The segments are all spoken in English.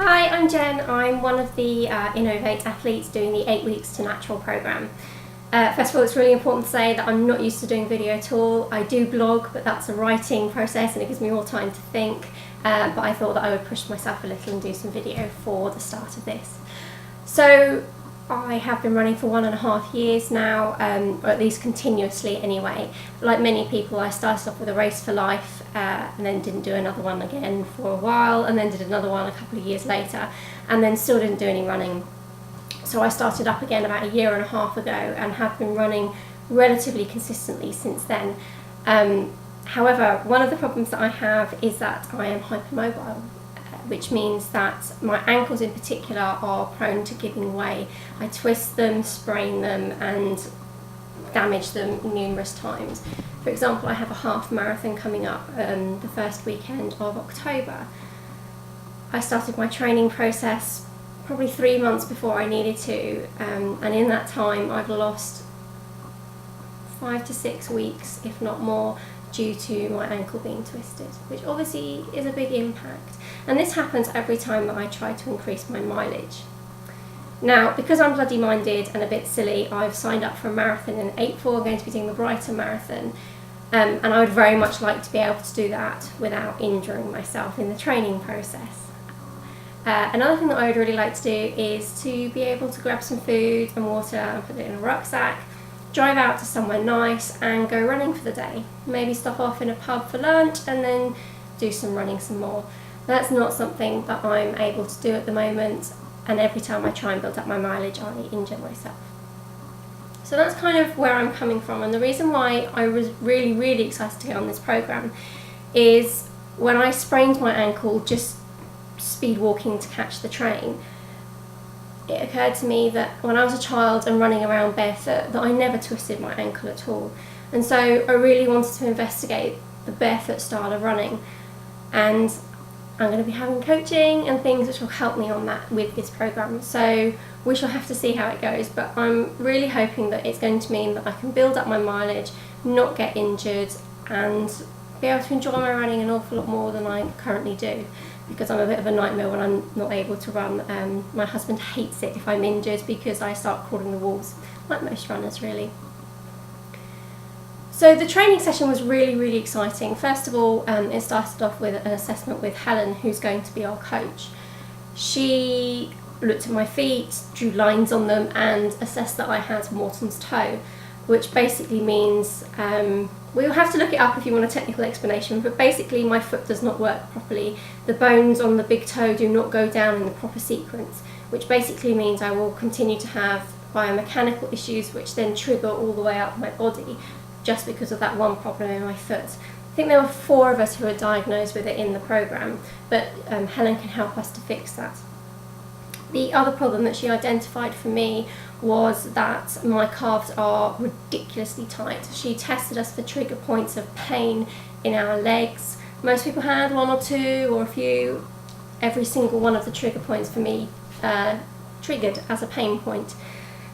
Hi, I'm Jen. I'm one of the Innovate athletes doing the 8 Weeks to Natural programme. First of all, it's really important to say that I'm not used to doing video at all. I do blog, but that's a writing process and it gives me more time to think. But I thought that I would push myself a little and do some video for the start of this. So I have been running for 1.5 years now, or at least continuously anyway. Like many people, I started off with a Race for Life and then didn't do another one again for a while, and then did another one a couple of years later, and then still didn't do any running. So I started up again about 1.5 years ago and have been running relatively consistently since then. However, one of the problems that I have is that I am hypermobile, which means that my ankles in particular are prone to giving way. I twist them, sprain them and damage them numerous times. For example, I have a half marathon coming up the first weekend of October. I started my training process probably 3 months before I needed to, and in that time I've lost 5 to 6 weeks, if not more, due to my ankle being twisted, which obviously is a big impact. And this happens every time that I try to increase my mileage. Now, because I'm bloody minded and a bit silly, I've signed up for a marathon in April. I'm going to be doing the Brighton Marathon, and I would very much like to be able to do that without injuring myself in the training process. Another thing that I would really like to do is to be able to grab some food and water and put it in a rucksack, drive out to somewhere nice and go running for the day. Maybe stop off in a pub for lunch and then do some running some more. That's not something that I'm able to do at the moment, and every time I try and build up my mileage I injure myself. So that's kind of where I'm coming from, and the reason why I was really excited to get on this programme is when I sprained my ankle just speed walking to catch the train, it occurred to me that when I was a child and running around barefoot that I never twisted my ankle at all, and so I really wanted to investigate the barefoot style of running, and I'm going to be having coaching and things which will help me on that with this programme. So we shall have to see how it goes, but I'm really hoping that it's going to mean that I can build up my mileage, not get injured, and be able to enjoy my running an awful lot more than I currently do, because I'm a bit of a nightmare when I'm not able to run. My husband hates it if I'm injured because I start crawling the walls, like most runners really. So the training session was really exciting. First of all, it started off with an assessment with Helen, who's going to be our coach. She looked at my feet, drew lines on them and assessed that I had Morton's toe, which basically means, we'll have to look it up if you want a technical explanation, but basically my foot does not work properly. The bones on the big toe do not go down in the proper sequence, which basically means I will continue to have biomechanical issues which then trigger all the way up my body just because of that one problem in my foot. I think there were 4 of us who were diagnosed with it in the programme, but Helen can help us to fix that. The other problem that she identified for me was that my calves are ridiculously tight. She tested us for trigger points of pain in our legs. Most people had 1 or 2 or a few. Every single one of the trigger points for me triggered as a pain point.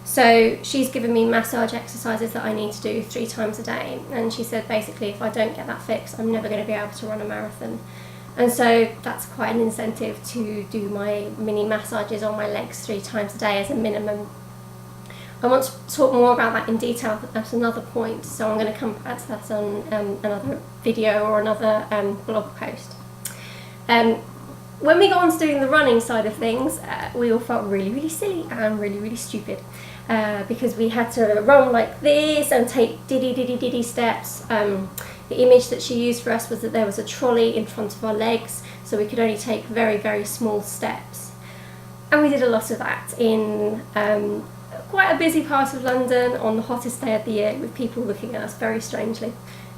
So she's given me massage exercises that I need to do 3 times a day, and she said basically if I don't get that fixed I'm never going to be able to run a marathon. And so that's quite an incentive to do my mini massages on my legs 3 times a day as a minimum. I want to talk more about that in detail, but that's another point, so I'm going to come back to that on another video or another blog post. When we got on to doing the running side of things, we all felt really silly and really stupid, because we had to run like this and take diddy steps. The image that she used for us was that there was a trolley in front of our legs, so we could only take very small steps. And we did a lot of that in quite a busy part of London on the hottest day of the year, with people looking at us very strangely,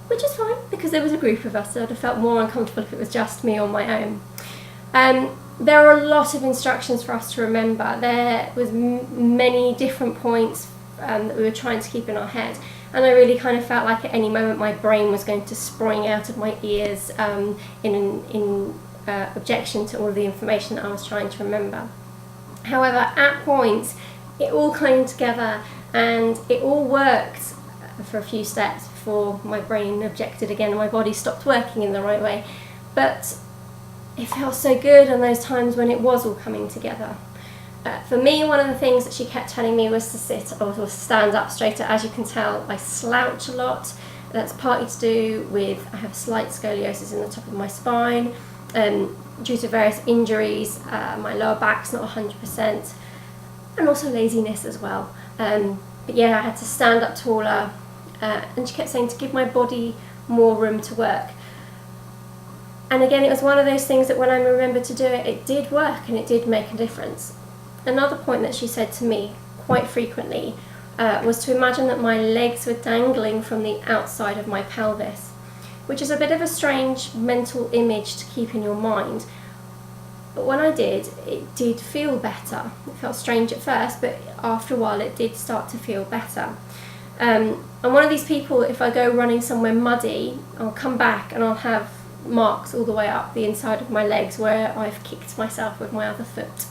which is fine because there was a group of us, so I'd have felt more uncomfortable if it was just me on my own. There are a lot of instructions for us to remember. There was many different points that we were trying to keep in our head, and I really kind of felt like at any moment my brain was going to spring out of my ears in objection to all of the information that I was trying to remember. However, at points it all came together and it all worked for a few steps before my brain objected again and my body stopped working in the right way. But it felt so good on those times when it was all coming together. For me, one of the things that she kept telling me was to sit or stand up straighter. As you can tell, I slouch a lot. That's partly to do with I have slight scoliosis in the top of my spine due to various injuries. My lower back's not 100%, and also laziness as well. But yeah, I had to stand up taller, and she kept saying to give my body more room to work. And again, it was one of those things that when I remembered to do it, it did work and it did make a difference. Another point that she said to me quite frequently was to imagine that my legs were dangling from the outside of my pelvis, which is a bit of a strange mental image to keep in your mind. But when I did, it did feel better. It felt strange at first, but after a while it did start to feel better. I'm one of these people, if I go running somewhere muddy, I'll come back and I'll have marks all the way up the inside of my legs where I've kicked myself with my other foot.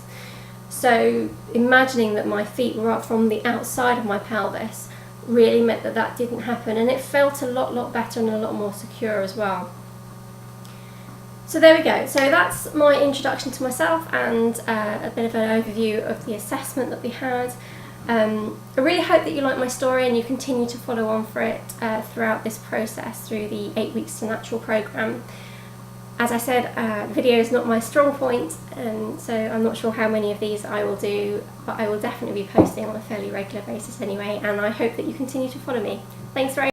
So imagining that my feet were up from the outside of my pelvis really meant that that didn't happen, and it felt a lot better and a lot more secure as well. So there we go. So that's my introduction to myself and a bit of an overview of the assessment that we had. I really hope that you like my story and you continue to follow on for it throughout this process through the 8 Weeks to Natural programme. As I said, video is not my strong point, so I'm not sure how many of these I will do, but I will definitely be posting on a fairly regular basis anyway, and I hope that you continue to follow me. Thanks very